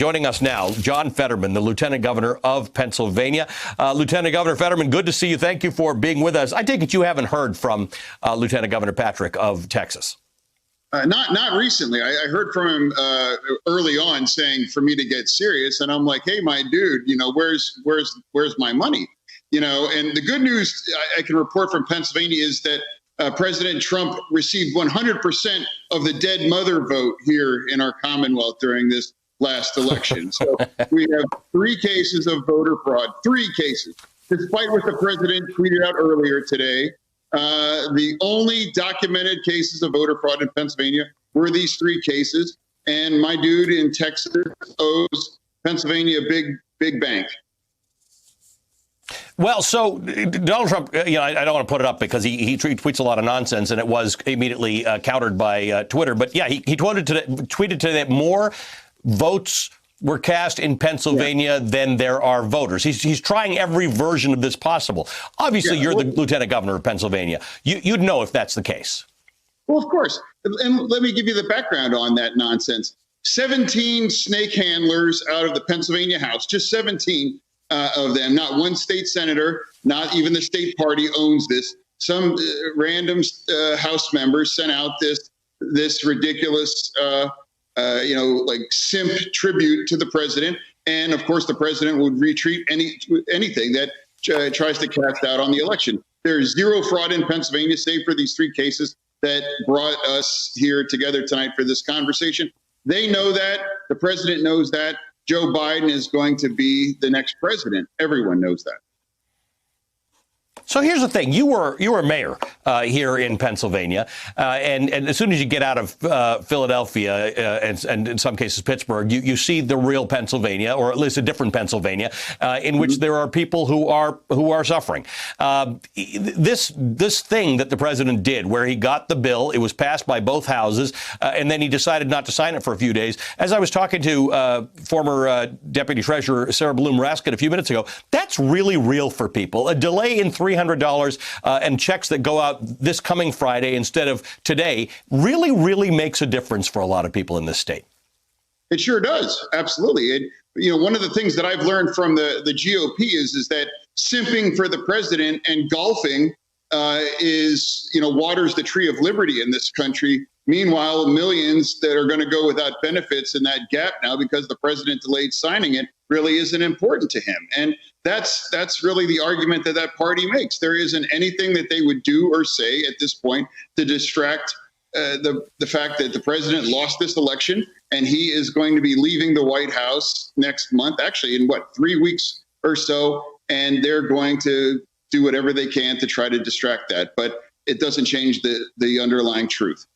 Joining us now, John Fetterman, the Lieutenant Governor of Pennsylvania. Lieutenant Governor Fetterman, good to see you. Thank you for being with us. I take it you haven't heard from Lieutenant Governor Patrick of Texas. Not recently. I heard from him early on saying for me to get serious, and I'm like, hey, my dude, where's my money? And the good news I can report from Pennsylvania is that President Trump received 100% of the dead mother vote here in our Commonwealth during this last election. So we have 3 cases of voter fraud, 3 cases, despite what the president tweeted out earlier today. The only documented cases of voter fraud in Pennsylvania were these 3 cases. And my dude in Texas owes Pennsylvania a big bank. Well, so Donald Trump, I don't want to put it up because he tweets a lot of nonsense, and it was immediately countered by Twitter. But yeah, he tweeted today that more votes were cast in Pennsylvania than there are voters. He's trying every version of this possible. Obviously, you're the Lieutenant Governor of Pennsylvania. You'd know if that's the case. Well, of course. And let me give you the background on that nonsense. 17 snake handlers out of the Pennsylvania House, just 17 of them, not one state senator, not even the state party owns this. Some random House members sent out this ridiculous simp tribute to the president. And of course, the president would retreat anything that tries to cast doubt on the election. There's zero fraud in Pennsylvania, save for these 3 cases that brought us here together tonight for this conversation. They know that. The president knows that. Joe Biden is going to be the next president. Everyone knows that. So here's the thing. You were mayor here in Pennsylvania, and as soon as you get out of Philadelphia and in some cases Pittsburgh, you see the real Pennsylvania, or at least a different Pennsylvania, in which there are people who are suffering. This thing that the president did, where he got the bill, it was passed by both houses, and then he decided not to sign it for a few days. As I was talking to former Deputy Treasurer Sarah Bloom Raskin a few minutes ago, that's really real for people. A delay in $300 and checks that go out this coming Friday instead of today really makes a difference for a lot of people in this state. It sure does. Absolutely. One of the things that I've learned from the GOP is that simping for the president and golfing waters the tree of liberty in this country. Meanwhile, millions that are going to go without benefits in that gap now because the president delayed signing it really isn't important to him. And that's really the argument that party makes. There isn't anything that they would do or say at this point to distract the fact that the president lost this election and he is going to be leaving the White House next month, actually in 3 weeks or so. And they're going to do whatever they can to try to distract that. But it doesn't change the underlying truth.